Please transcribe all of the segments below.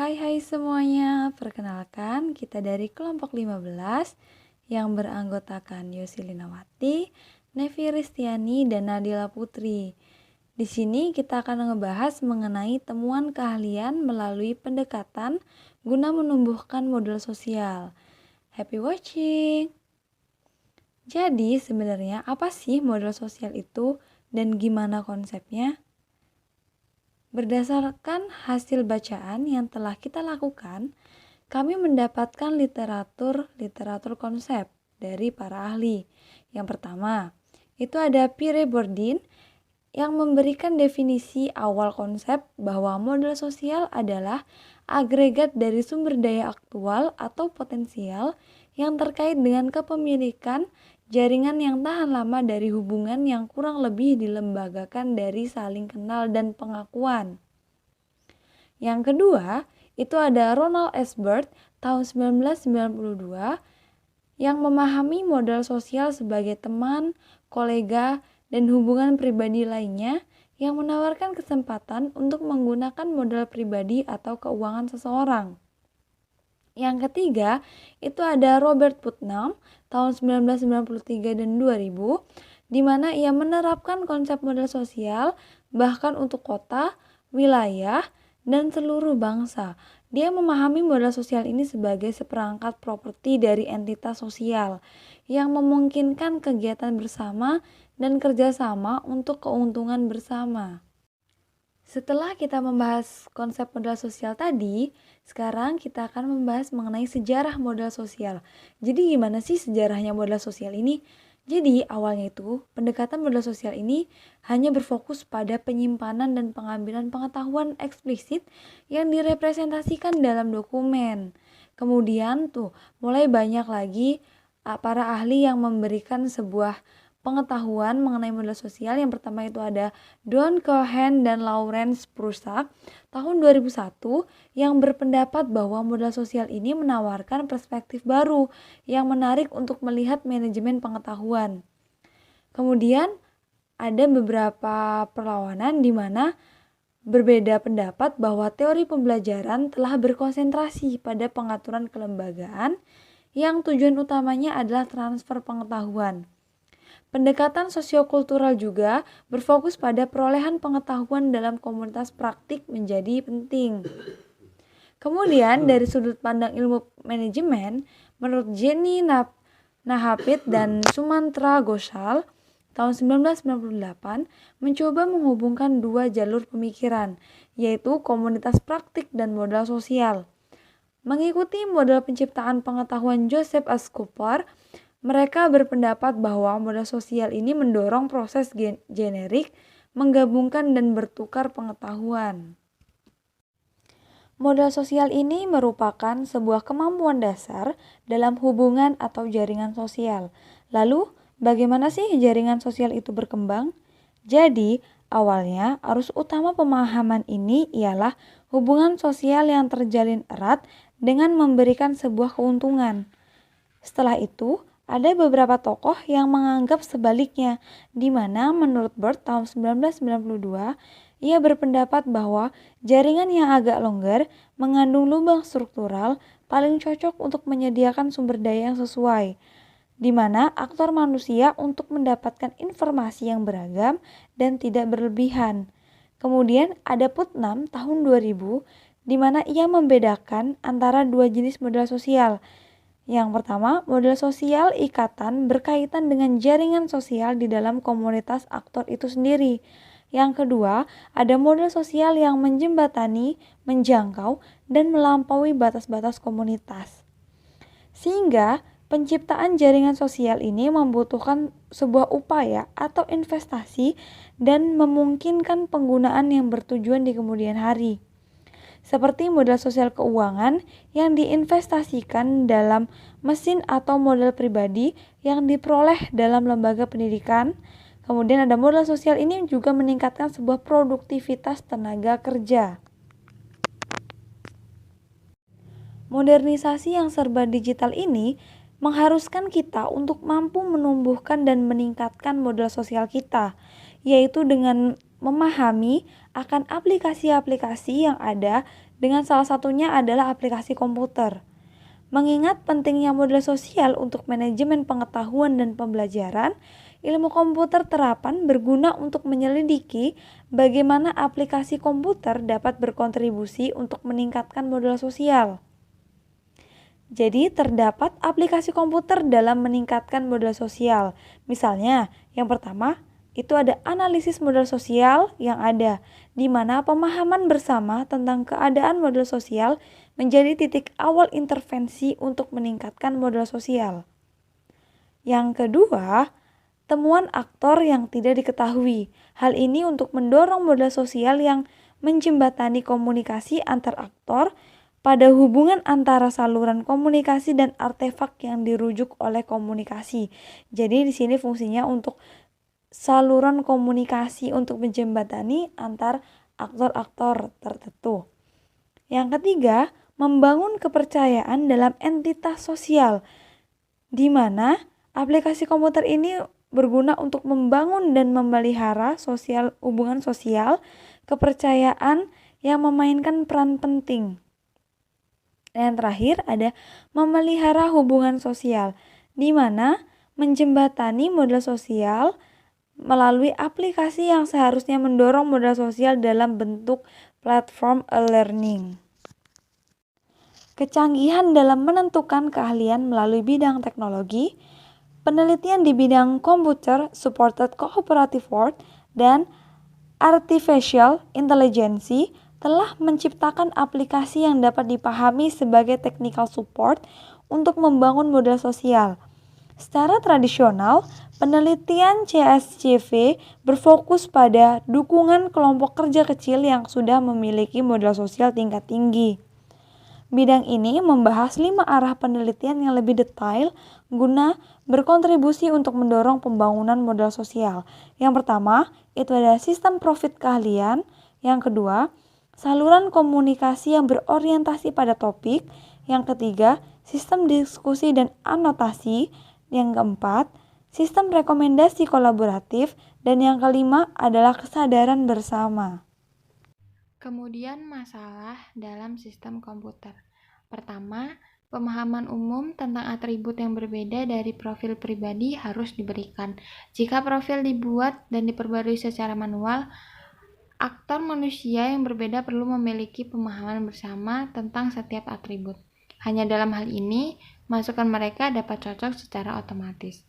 Hai semuanya, perkenalkan kita dari kelompok 15 yang beranggotakan Yosi Linawati, Nevi Ristiani, dan Nadila Putri. Di sini kita akan ngebahas mengenai temuan keahlian melalui pendekatan guna menumbuhkan model sosial. Happy watching! Jadi sebenarnya apa sih model sosial itu dan gimana konsepnya? Berdasarkan hasil bacaan yang telah kita lakukan, kami mendapatkan literatur konsep dari para ahli. Yang pertama, itu ada Pierre Bourdin yang memberikan definisi awal konsep bahwa model sosial adalah agregat dari sumber daya aktual atau potensial yang terkait dengan kepemilikan jaringan yang tahan lama dari hubungan yang kurang lebih dilembagakan dari saling kenal dan pengakuan. Yang kedua, itu ada Ronald S. Burt tahun 1992 yang memahami modal sosial sebagai teman, kolega, dan hubungan pribadi lainnya yang menawarkan kesempatan untuk menggunakan modal pribadi atau keuangan seseorang. Yang ketiga, itu ada Robert Putnam tahun 1993 dan 2000, di mana ia menerapkan konsep modal sosial bahkan untuk kota, wilayah, dan seluruh bangsa. Dia memahami modal sosial ini sebagai seperangkat properti dari entitas sosial yang memungkinkan kegiatan bersama dan kerjasama untuk keuntungan bersama. Setelah kita membahas konsep modal sosial tadi, sekarang kita akan membahas mengenai sejarah modal sosial. Jadi gimana sih sejarahnya modal sosial ini? Jadi awalnya itu pendekatan modal sosial ini hanya berfokus pada penyimpanan dan pengambilan pengetahuan eksplisit yang direpresentasikan dalam dokumen. Kemudian mulai banyak lagi para ahli yang memberikan sebuah pengetahuan mengenai modal sosial. Yang pertama itu ada Don Cohen dan Lawrence Prusak tahun 2001 yang berpendapat bahwa modal sosial ini menawarkan perspektif baru yang menarik untuk melihat manajemen pengetahuan. Kemudian ada beberapa perlawanan di mana berbeda pendapat bahwa teori pembelajaran telah berkonsentrasi pada pengaturan kelembagaan yang tujuan utamanya adalah transfer pengetahuan. Pendekatan sosiokultural juga berfokus pada perolehan pengetahuan dalam komunitas praktik menjadi penting. Kemudian dari sudut pandang ilmu manajemen, menurut Jenny Nahapit dan Sumantra Ghoshal tahun 1998 mencoba menghubungkan dua jalur pemikiran, yaitu komunitas praktik dan modal sosial. Mengikuti model penciptaan pengetahuan Joseph S. Cooper, mereka berpendapat bahwa modal sosial ini mendorong proses generik, menggabungkan dan bertukar pengetahuan. Modal sosial ini merupakan sebuah kemampuan dasar dalam hubungan atau jaringan sosial. Lalu, bagaimana sih jaringan sosial itu berkembang? Jadi, awalnya arus utama pemahaman ini ialah hubungan sosial yang terjalin erat dengan memberikan sebuah keuntungan. Setelah itu, ada beberapa tokoh yang menganggap sebaliknya, di mana menurut Burt tahun 1992, ia berpendapat bahwa jaringan yang agak longgar mengandung lubang struktural paling cocok untuk menyediakan sumber daya yang sesuai, di mana aktor manusia untuk mendapatkan informasi yang beragam dan tidak berlebihan. Kemudian ada Putnam tahun 2000, di mana ia membedakan antara dua jenis modal sosial. Yang pertama, model sosial ikatan berkaitan dengan jaringan sosial di dalam komunitas aktor itu sendiri. Yang kedua, ada model sosial yang menjembatani, menjangkau, dan melampaui batas-batas komunitas. Sehingga, penciptaan jaringan sosial ini membutuhkan sebuah upaya atau investasi dan memungkinkan penggunaan yang bertujuan di kemudian hari. Seperti modal sosial keuangan yang diinvestasikan dalam mesin atau modal pribadi yang diperoleh dalam lembaga pendidikan. Kemudian ada modal sosial ini juga meningkatkan sebuah produktivitas tenaga kerja. Modernisasi yang serba digital ini mengharuskan kita untuk mampu menumbuhkan dan meningkatkan modal sosial kita, yaitu dengan memahami akan aplikasi-aplikasi yang ada, dengan salah satunya adalah aplikasi komputer. Mengingat pentingnya model sosial untuk manajemen pengetahuan dan pembelajaran, ilmu komputer terapan berguna untuk menyelidiki bagaimana aplikasi komputer dapat berkontribusi untuk meningkatkan model sosial. Jadi, terdapat aplikasi komputer dalam meningkatkan model sosial. Misalnya, yang pertama, itu ada analisis model sosial yang ada, di mana pemahaman bersama tentang keadaan model sosial menjadi titik awal intervensi untuk meningkatkan model sosial. Yang kedua, temuan aktor yang tidak diketahui. Hal ini untuk mendorong model sosial yang menjembatani komunikasi antar aktor pada hubungan antara saluran komunikasi dan artefak yang dirujuk oleh komunikasi. Jadi di sini fungsinya untuk saluran komunikasi untuk menjembatani antar aktor-aktor tertentu. Yang ketiga, membangun kepercayaan dalam entitas sosial, di mana aplikasi komputer ini berguna untuk membangun dan memelihara hubungan sosial, kepercayaan yang memainkan peran penting. Dan yang terakhir ada memelihara hubungan sosial, di mana menjembatani model sosial melalui aplikasi yang seharusnya mendorong model sosial dalam bentuk platform e-learning. Kecanggihan dalam menentukan keahlian melalui bidang teknologi, penelitian di bidang Computer Supported Cooperative Work dan Artificial Intelligence telah menciptakan aplikasi yang dapat dipahami sebagai technical support untuk membangun model sosial. Secara tradisional, penelitian CSCV berfokus pada dukungan kelompok kerja kecil yang sudah memiliki model sosial tingkat tinggi. Bidang ini membahas 5 arah penelitian yang lebih detail guna berkontribusi untuk mendorong pembangunan model sosial. Yang pertama, itu adalah sistem profil keahlian. Yang kedua, saluran komunikasi yang berorientasi pada topik. Yang ketiga, sistem diskusi dan anotasi. Yang keempat, sistem rekomendasi kolaboratif. Dan yang kelima adalah kesadaran bersama. Kemudian masalah dalam sistem komputer. Pertama, pemahaman umum tentang atribut yang berbeda dari profil pribadi harus diberikan. Jika profil dibuat dan diperbarui secara manual, aktor manusia yang berbeda perlu memiliki pemahaman bersama tentang setiap atribut. Hanya dalam hal ini, masukan mereka dapat cocok secara otomatis.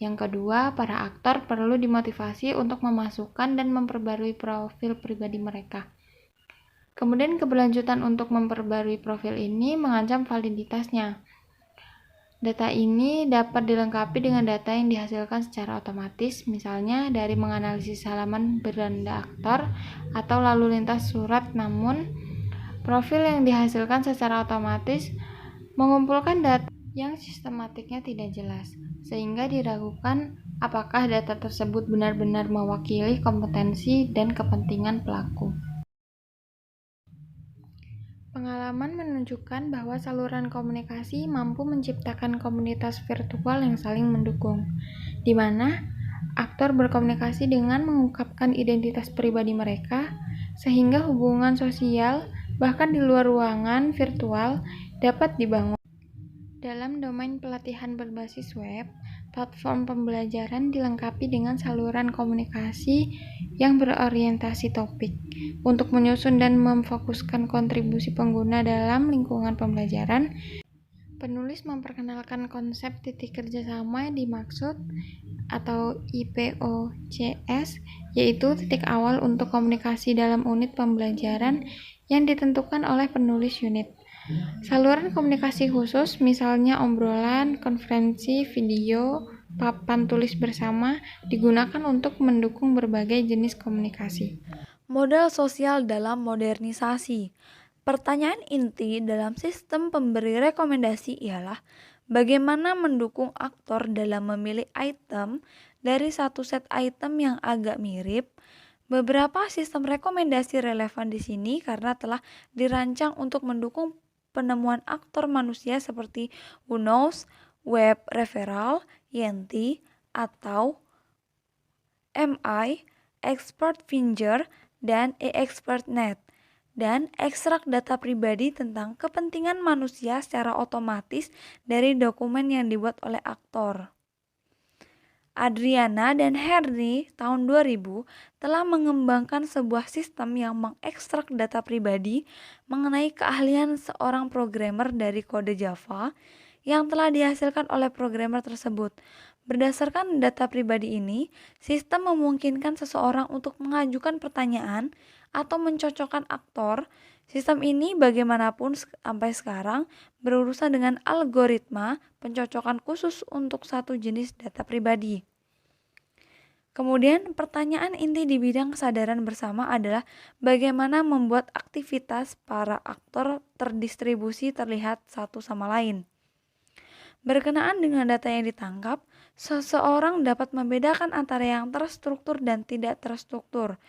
Yang kedua, para aktor perlu dimotivasi untuk memasukkan dan memperbarui profil pribadi mereka. Kemudian keberlanjutan untuk memperbarui profil ini mengancam validitasnya. Data ini dapat dilengkapi dengan data yang dihasilkan secara otomatis, misalnya dari menganalisis halaman beranda aktor atau lalu lintas surat, namun profil yang dihasilkan secara otomatis mengumpulkan data yang sistematiknya tidak jelas, sehingga diragukan apakah data tersebut benar-benar mewakili kompetensi dan kepentingan pelaku. Pengalaman menunjukkan bahwa saluran komunikasi mampu menciptakan komunitas virtual yang saling mendukung, di mana aktor berkomunikasi dengan mengungkapkan identitas pribadi mereka, sehingga hubungan sosial bahkan di luar ruangan virtual dapat dibangun. Dalam domain pelatihan berbasis web, platform pembelajaran dilengkapi dengan saluran komunikasi yang berorientasi topik untuk menyusun dan memfokuskan kontribusi pengguna dalam lingkungan pembelajaran. Penulis memperkenalkan konsep titik kerjasama yang dimaksud atau IPOCS, yaitu titik awal untuk komunikasi dalam unit pembelajaran yang ditentukan oleh penulis unit. Saluran komunikasi khusus, misalnya obrolan, konferensi, video, papan tulis bersama, digunakan untuk mendukung berbagai jenis komunikasi. Model sosial dalam modernisasi. Pertanyaan inti dalam sistem pemberi rekomendasi ialah bagaimana mendukung aktor dalam memilih item dari satu set item yang agak mirip. Beberapa sistem rekomendasi relevan di sini karena telah dirancang untuk mendukung penemuan aktor manusia seperti Whonos, Web Referral, Yenti, atau MI, Expert Finger, dan e-ExpertNet, dan ekstrak data pribadi tentang kepentingan manusia secara otomatis dari dokumen yang dibuat oleh aktor. Adriana dan Henry tahun 2000 telah mengembangkan sebuah sistem yang mengekstrak data pribadi mengenai keahlian seorang programmer dari kode Java yang telah dihasilkan oleh programmer tersebut. Berdasarkan data pribadi ini, sistem memungkinkan seseorang untuk mengajukan pertanyaan atau mencocokkan aktor. Sistem ini bagaimanapun sampai sekarang berurusan dengan algoritma pencocokan khusus untuk satu jenis data pribadi. Kemudian pertanyaan inti di bidang kesadaran bersama adalah bagaimana membuat aktivitas para aktor terdistribusi terlihat satu sama lain. Berkenaan dengan data yang ditangkap, seseorang dapat membedakan antara yang terstruktur dan tidak terstruktur.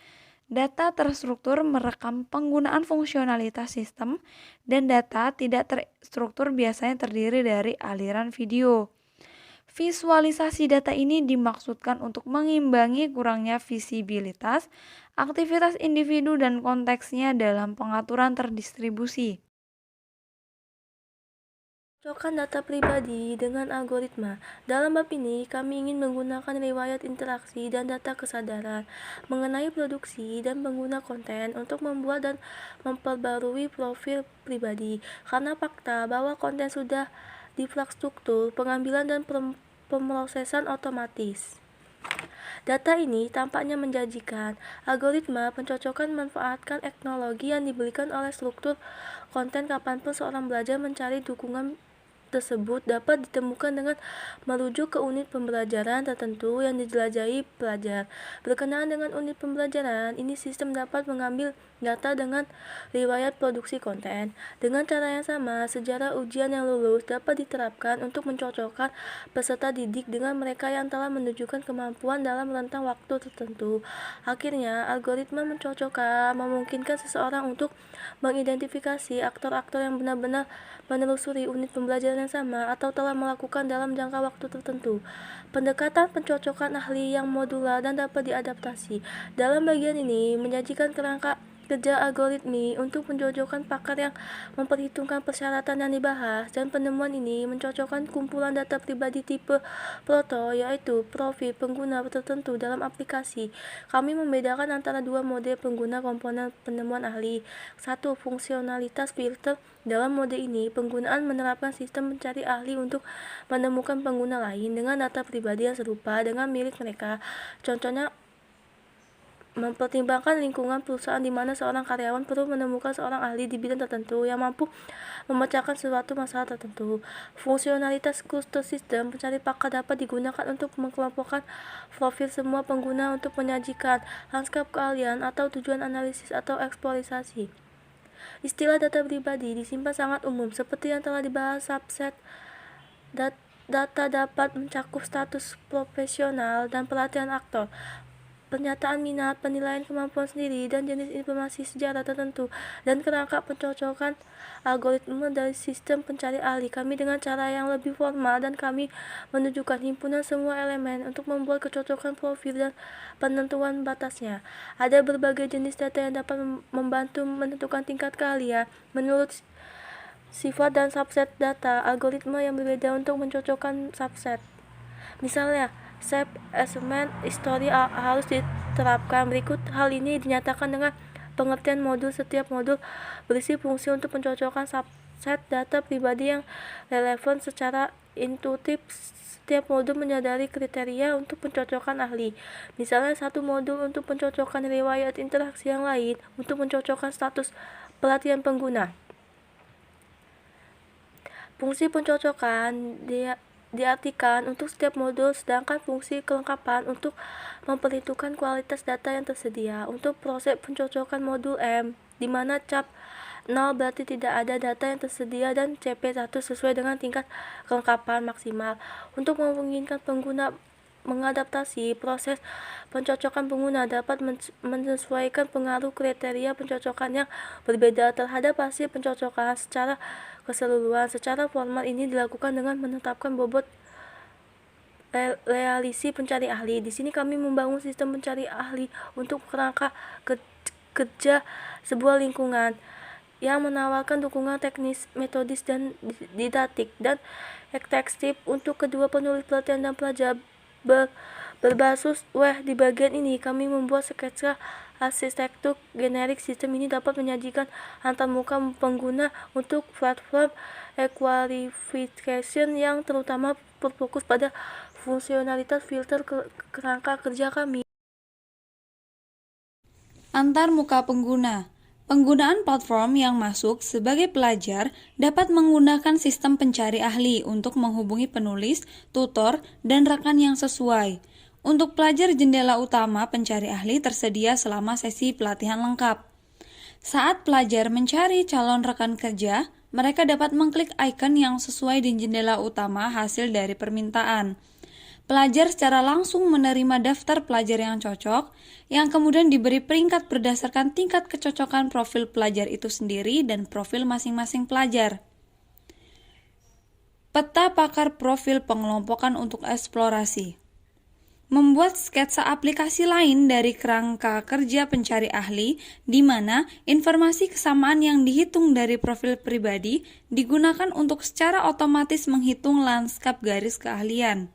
Data terstruktur merekam penggunaan fungsionalitas sistem, dan data tidak terstruktur biasanya terdiri dari aliran video. Visualisasi data ini dimaksudkan untuk mengimbangi kurangnya visibilitas, aktivitas individu dan konteksnya dalam pengaturan terdistribusi. Cocokkan data pribadi dengan algoritma. Dalam bab ini, kami ingin menggunakan riwayat interaksi dan data kesadaran mengenai produksi dan pengguna konten untuk membuat dan memperbarui profil pribadi. Karena fakta bahwa konten sudah diinfrastruktur pengambilan dan pemrosesan otomatis. Data ini tampaknya menjanjikan. Algoritma pencocokan memanfaatkan teknologi yang diberikan oleh struktur konten kapanpun seorang belajar mencari dukungan tersebut dapat ditemukan dengan merujuk ke unit pembelajaran tertentu yang dijelajahi pelajar. Berkenaan dengan unit pembelajaran, ini sistem dapat mengambil data dengan riwayat produksi konten. Dengan cara yang sama, sejarah ujian yang lulus dapat diterapkan untuk mencocokkan peserta didik dengan mereka yang telah menunjukkan kemampuan dalam rentang waktu tertentu. Akhirnya, algoritma mencocokkan memungkinkan seseorang untuk mengidentifikasi aktor-aktor yang benar-benar menelusuri unit pembelajaran yang sama atau telah melakukan dalam jangka waktu tertentu. Pendekatan pencocokan ahli yang modular dan dapat diadaptasi. Dalam bagian ini menyajikan kerangka kerja algoritmi untuk mencocokkan pakar yang memperhitungkan persyaratan yang dibahas, dan penemuan ini mencocokkan kumpulan data pribadi tipe proto, yaitu profil pengguna tertentu dalam aplikasi. Kami membedakan antara dua model pengguna komponen penemuan ahli. Satu, fungsionalitas filter. Dalam mode ini, penggunaan menerapkan sistem mencari ahli untuk menemukan pengguna lain dengan data pribadi yang serupa dengan milik mereka. Contohnya, mempertimbangkan lingkungan perusahaan di mana seorang karyawan perlu menemukan seorang ahli di bidang tertentu yang mampu memecahkan suatu masalah tertentu. Fungsionalitas cluster system pencari pakar dapat digunakan untuk mengelompokkan profil semua pengguna untuk menyajikan lanskap keahlian atau tujuan analisis atau eksplorasi. Istilah data pribadi disimpan sangat umum, seperti yang telah dibahas subset. Data dapat mencakup status profesional dan pelatihan aktor, pernyataan minat, penilaian kemampuan sendiri, dan jenis informasi sejarah tertentu, dan kerangka pencocokan algoritma dari sistem pencari ahli. Kami dengan cara yang lebih formal, dan kami menunjukkan himpunan semua elemen untuk membuat kecocokan profil dan penentuan batasnya. Ada berbagai jenis data yang dapat membantu menentukan tingkat keahlian menurut sifat dan subset data. Algoritma yang berbeda untuk mencocokkan subset. Misalnya, shape assessment history harus diterapkan. Berikut hal ini dinyatakan dengan pengertian modul. Setiap modul berisi fungsi untuk mencocokkan subset data pribadi yang relevan secara intuitif. Setiap modul menyadari kriteria untuk pencocokan ahli. Misalnya, satu modul untuk mencocokkan riwayat interaksi, yang lain untuk mencocokkan status pelatihan pengguna. Fungsi pencocokan diartikan untuk setiap modul, sedangkan fungsi kelengkapan untuk memperhitungkan kualitas data yang tersedia. Untuk proses pencocokan modul M, di mana cap 0 berarti tidak ada data yang tersedia dan CP1 sesuai dengan tingkat kelengkapan maksimal. Untuk memungkinkan pengguna mengadaptasi, proses pencocokan pengguna dapat menyesuaikan pengaruh kriteria pencocokan yang berbeda terhadap hasil pencocokan secara keseluruhan. Secara formal ini dilakukan dengan menetapkan bobot realisi pencari ahli. Di sini kami membangun sistem pencari ahli untuk kerangka kerja sebuah lingkungan yang menawarkan dukungan teknis, metodis, dan didaktik dan ekstekstif untuk kedua penulis pelatihan dan pelajar berbasis web. Di bagian ini kami membuat sketsa arsitektur generik. Sistem ini dapat menyajikan antarmuka pengguna untuk platform e-qualification yang terutama berfokus pada fungsionalitas filter kerangka kerja kami. Antarmuka pengguna. Penggunaan platform yang masuk sebagai pelajar dapat menggunakan sistem pencari ahli untuk menghubungi penulis, tutor, dan rekan yang sesuai. Untuk pelajar, jendela utama pencari ahli tersedia selama sesi pelatihan lengkap. Saat pelajar mencari calon rekan kerja, mereka dapat mengklik icon yang sesuai di jendela utama hasil dari permintaan. Pelajar secara langsung menerima daftar pelajar yang cocok, yang kemudian diberi peringkat berdasarkan tingkat kecocokan profil pelajar itu sendiri dan profil masing-masing pelajar. Peta pakar profil pengelompokan untuk eksplorasi. Membuat sketsa aplikasi lain dari kerangka kerja pencari ahli, di mana informasi kesamaan yang dihitung dari profil pribadi digunakan untuk secara otomatis menghitung lanskap garis keahlian.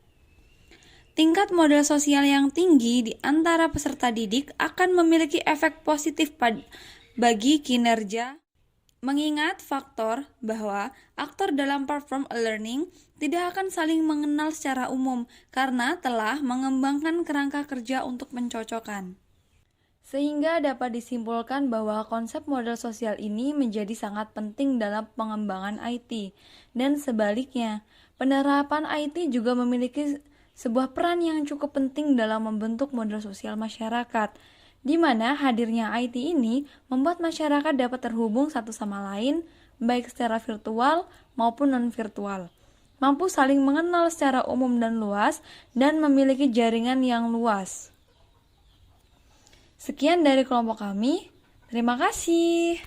Tingkat modal sosial yang tinggi di antara peserta didik akan memiliki efek positif bagi kinerja, mengingat faktor bahwa aktor dalam platform e-learning tidak akan saling mengenal secara umum karena telah mengembangkan kerangka kerja untuk mencocokkan. Sehingga dapat disimpulkan bahwa konsep modal sosial ini menjadi sangat penting dalam pengembangan IT, dan sebaliknya, penerapan IT juga memiliki sebuah peran yang cukup penting dalam membentuk model sosial masyarakat, di mana hadirnya IT ini membuat masyarakat dapat terhubung satu sama lain, baik secara virtual maupun non-virtual, mampu saling mengenal secara umum dan luas, dan memiliki jaringan yang luas. Sekian dari kelompok kami, terima kasih.